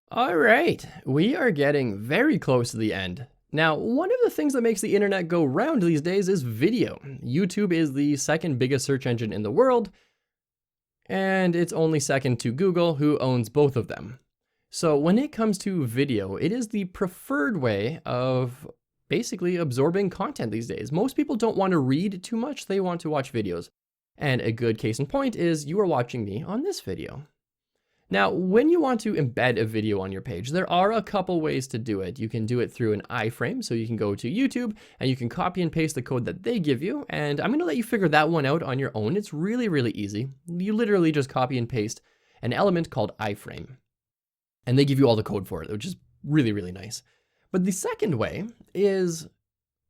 All right, we are getting very close to the end. Now, one of the things that makes the internet go round these days is video. YouTube is the second biggest search engine in the world, and it's only second to Google, who owns both of them. So when it comes to video, it is the preferred way of basically absorbing content these days. Most people don't want to read too much, they want to watch videos. And a good case in point is you are watching me on this video. Now, when you want to embed a video on your page, there are a couple ways to do it. You can do it through an iframe, so you can go to YouTube and you can copy and paste the code that they give you, and I'm gonna let you figure that one out on your own. It's really, really easy. You literally just copy and paste an element called iframe, and they give you all the code for it, which is really, really nice. But the second way is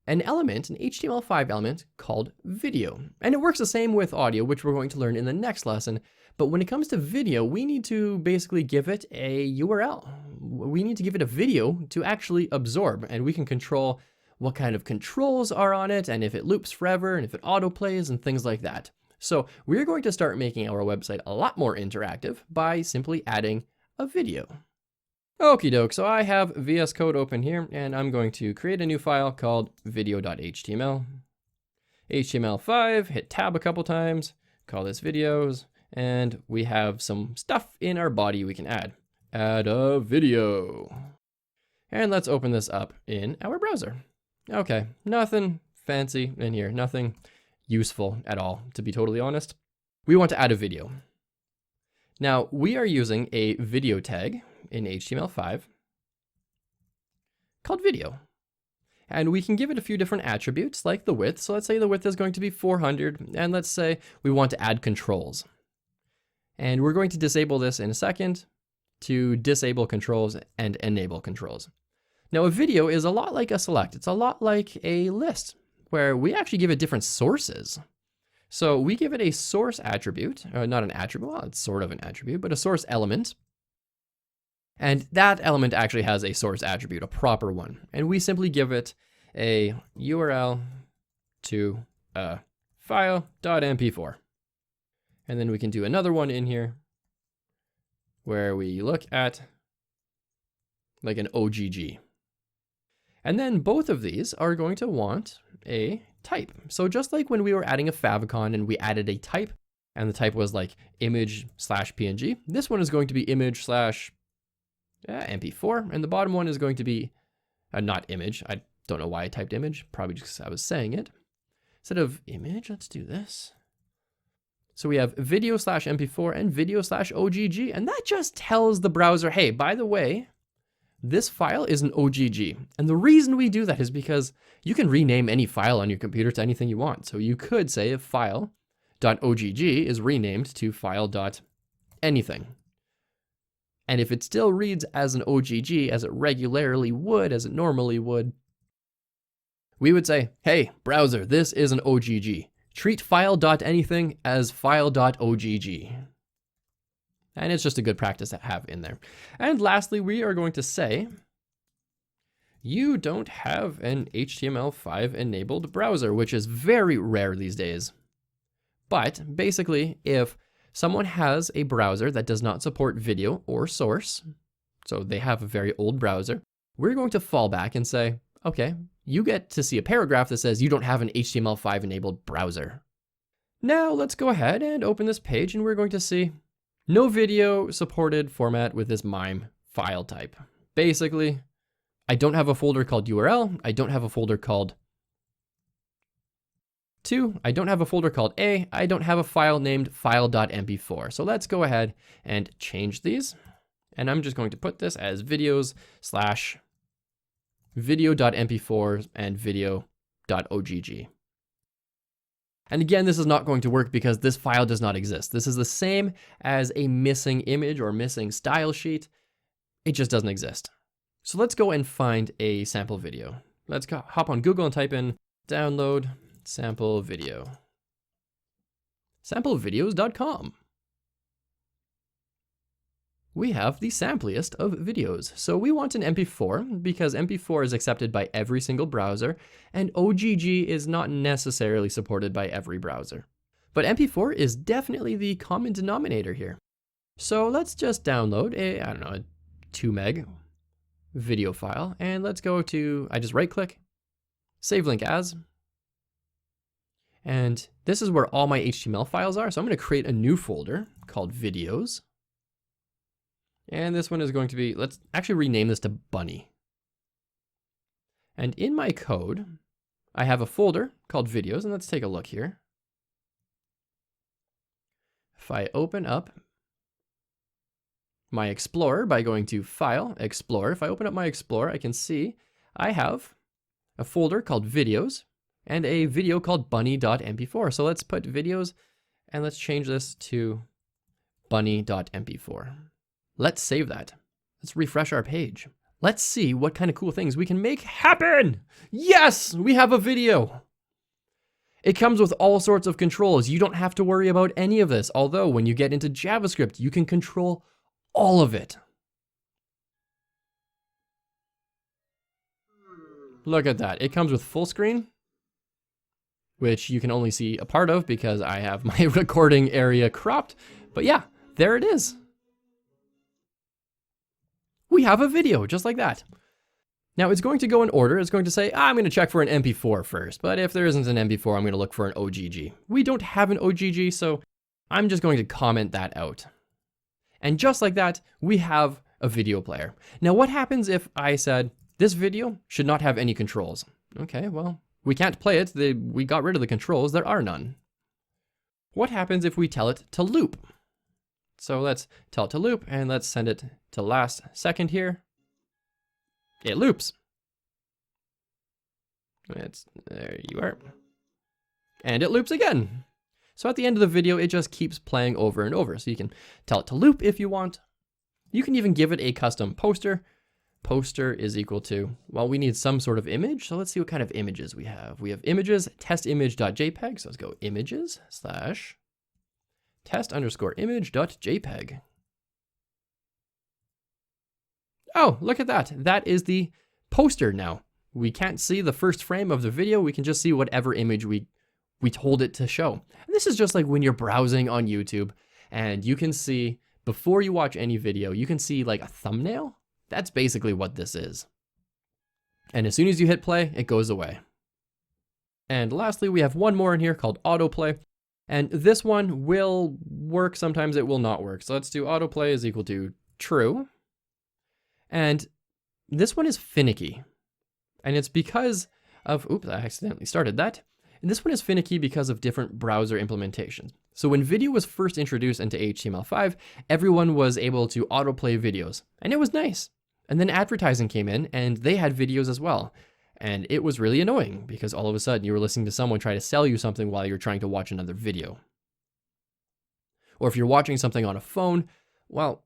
an element, an HTML5 element called video. And it works the same with audio, which we're going to learn in the next lesson. But when it comes to video, we need to basically give it a URL. We need to give it a video to actually absorb, and we can control what kind of controls are on it, and if it loops forever, and if it autoplays, and things like that. So we're going to start making our website a lot more interactive by simply adding a video. Okie doke, so I have VS Code open here, and I'm going to create a new file called video.html. HTML5, hit tab a couple times, call this videos, and we have some stuff in our body we can add. Add a video. And let's open this up in our browser. Okay, nothing fancy in here, nothing useful at all, to be totally honest. We want to add a video. Now, we are using a video tag in HTML5 called video. And we can give it a few different attributes like the width. So let's say the width is going to be 400, and let's say we want to add controls. And we're going to disable this in a second to disable controls and enable controls. Now, a video is a lot like a select. It's a lot like a list where we actually give it different sources. So we give it a source attribute, not an attribute, well, it's sort of an attribute, but a source element. And that element actually has a source attribute, a proper one. And we simply give it a URL to a file.mp4. And then we can do another one in here where we look at like an OGG. And then both of these are going to want a type. So just like when we were adding a favicon and we added a type, and the type was like image/PNG, this one is going to be image/MP4, and the bottom one is going to be not image. I don't know why I typed image, probably just because I was saying it. Instead of image, let's do this. So we have video/MP4 and video/OGG, and that just tells the browser, hey, by the way, this file is an OGG. And the reason we do that is because you can rename any file on your computer to anything you want. So you could say if file.ogg is renamed to file.anything. And if it still reads as an OGG, as it regularly would, as it normally would, we would say, hey, browser, this is an OGG. Treat file.anything as file.ogg. And it's just a good practice to have in there. And lastly, we are going to say, you don't have an HTML5 enabled browser, which is very rare these days. But basically, if someone has a browser that does not support video or source, so they have a very old browser, we're going to fall back and say, okay, you get to see a paragraph that says you don't have an HTML5 enabled browser. Now let's go ahead and open this page, and we're going to see no video supported format with this MIME file type. Basically, I don't have a folder called URL. I don't have a folder called 2. I don't have a folder called A. I don't have a file named file.mp4. So let's go ahead and change these. And I'm just going to put this as videos/video.mp4 and video.ogg. And again, this is not going to work because this file does not exist. This is the same as a missing image or missing style sheet. It just doesn't exist. So let's go and find a sample video. Let's hop on Google and type in download sample video. Samplevideos.com. We have the sampliest of videos. So we want an MP4 because MP4 is accepted by every single browser, and OGG is not necessarily supported by every browser. But MP4 is definitely the common denominator here. So let's just download a 2 meg video file. And let's go to, I just right click, save link as. And this is where all my HTML files are. So I'm going to create a new folder called videos. And this one is going to be, let's actually rename this to bunny. And in my code, I have a folder called videos, and let's take a look here. If I open up my Explorer by going to File, Explorer, if I open up my Explorer, I can see I have a folder called videos and a video called bunny.mp4. So let's put videos and let's change this to bunny.mp4. Let's save that. Let's refresh our page. Let's see what kind of cool things we can make happen. Yes, we have a video. It comes with all sorts of controls. You don't have to worry about any of this. Although when you get into JavaScript, you can control all of it. Look at that. It comes with full screen, which you can only see a part of because I have my recording area cropped. But yeah, there it is. We have a video just like that. Now it's going to go in order. It's going to say, I'm going to check for an MP4 first, but if there isn't an MP4, I'm going to look for an OGG. We don't have an OGG, so I'm just going to comment that out. And just like that, we have a video player. Now what happens if I said, this video should not have any controls? Okay, well, we can't play it. We got rid of the controls. There are none. What happens if we tell it to loop? So let's tell it to loop and let's send it to last second here. It loops. There you are. And it loops again. So at the end of the video, it just keeps playing over and over. So you can tell it to loop if you want. You can even give it a custom poster. Poster is equal to, well, we need some sort of image. So let's see what kind of images we have. We have images, testimage.jpg. So let's go images / test_image.jpg. Oh, look at that. That is the poster now. We can't see the first frame of the video. We can just see whatever image we told it to show. And this is just like when you're browsing on YouTube and you can see, before you watch any video, you can see like a thumbnail. That's basically what this is. And as soon as you hit play, it goes away. And lastly, we have one more in here called autoplay. And this one will work, sometimes it will not work. So let's do autoplay is equal to true. And this one is finicky. And it's because of, oops, I accidentally started that. And this one is finicky because of different browser implementations. So when video was first introduced into HTML5, everyone was able to autoplay videos, and it was nice. And then advertising came in and they had videos as well. And it was really annoying because all of a sudden you were listening to someone try to sell you something while you're trying to watch another video. Or if you're watching something on a phone, well,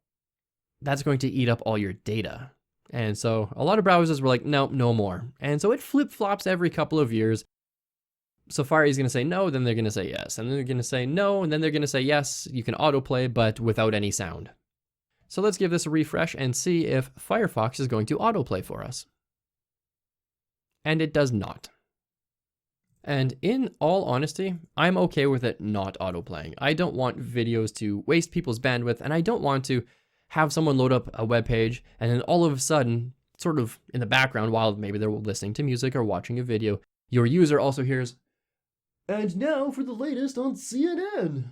that's going to eat up all your data. And so a lot of browsers were like, no, no more. And so it flip-flops every couple of years. Safari is going to say no, then they're going to say yes. And then they're going to say no, and then they're going to say yes, you can autoplay, but without any sound. So let's give this a refresh and see if Firefox is going to autoplay for us. And it does not. And in all honesty, I'm okay with it not autoplaying. I don't want videos to waste people's bandwidth, and I don't want to have someone load up a web page and then all of a sudden, sort of in the background while maybe they're listening to music or watching a video, your user also hears, "And now for the latest on CNN."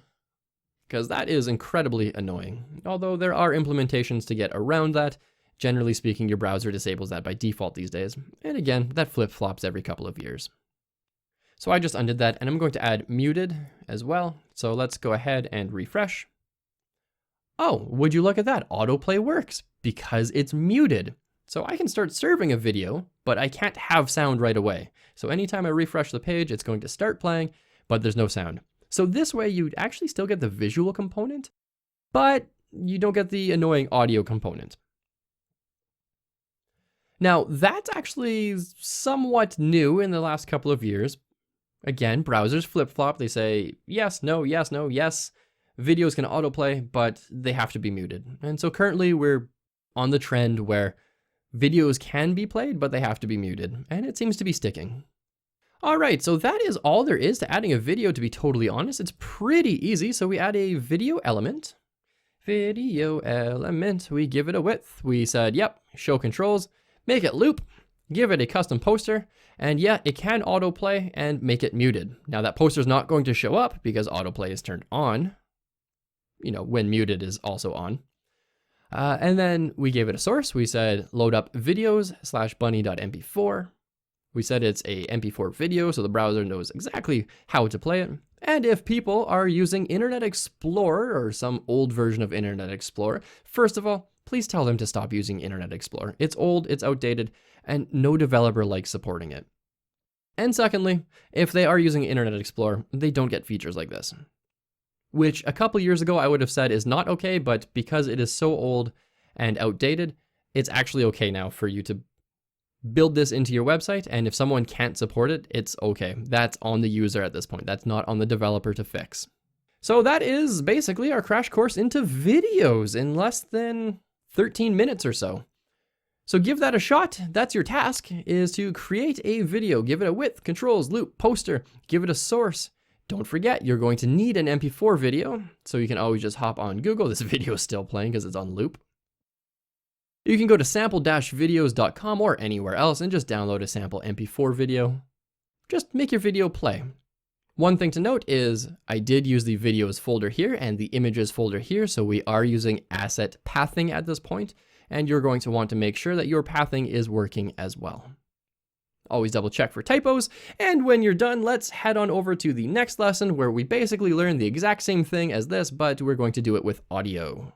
Because that is incredibly annoying. Although there are implementations to get around that. Generally speaking, your browser disables that by default these days. And again, that flip-flops every couple of years. So I just undid that, and I'm going to add muted as well. So let's go ahead and refresh. Oh, would you look at that? Autoplay works because it's muted. So I can start serving a video, but I can't have sound right away. So anytime I refresh the page, it's going to start playing, but there's no sound. So this way you'd actually still get the visual component, but you don't get the annoying audio component. Now that's actually somewhat new in the last couple of years. Again, browsers flip-flop. They say yes, no, yes, no, yes. Videos can autoplay, but they have to be muted. And so currently we're on the trend where videos can be played, but they have to be muted. And it seems to be sticking. All right, so that is all there is to adding a video, to be totally honest. It's pretty easy. So we add a video element, Video element, we give it a width. We said, yep, show controls, make it loop, give it a custom poster, and yeah, it can autoplay and make it muted. Now that poster is not going to show up because autoplay is turned on, when muted is also on. And then we gave it a source. We said load up videos /bunny.mp4. We said it's a MP4 video, so the browser knows exactly how to play it. And if people are using Internet Explorer or some old version of Internet Explorer, first of all, please tell them to stop using Internet Explorer. It's old, it's outdated, and no developer likes supporting it. And secondly, if they are using Internet Explorer, they don't get features like this, which a couple years ago I would have said is not okay, but because it is so old and outdated, it's actually okay now for you to build this into your website, and if someone can't support it, it's okay. That's on the user at this point. That's not on the developer to fix. So that is basically our crash course into videos in less than 13 minutes or so. So give that a shot. That's your task, is to create a video. Give it a width, controls, loop, poster, give it a source. Don't forget, you're going to need an MP4 video, so you can always just hop on Google. This video is still playing because it's on loop. You can go to sample-videos.com or anywhere else and just download a sample MP4 video. Just make your video play. One thing to note is I did use the videos folder here and the images folder here, so we are using asset pathing at this point, and you're going to want to make sure that your pathing is working as well. Always double check for typos, and when you're done, let's head on over to the next lesson where we basically learn the exact same thing as this, but we're going to do it with audio.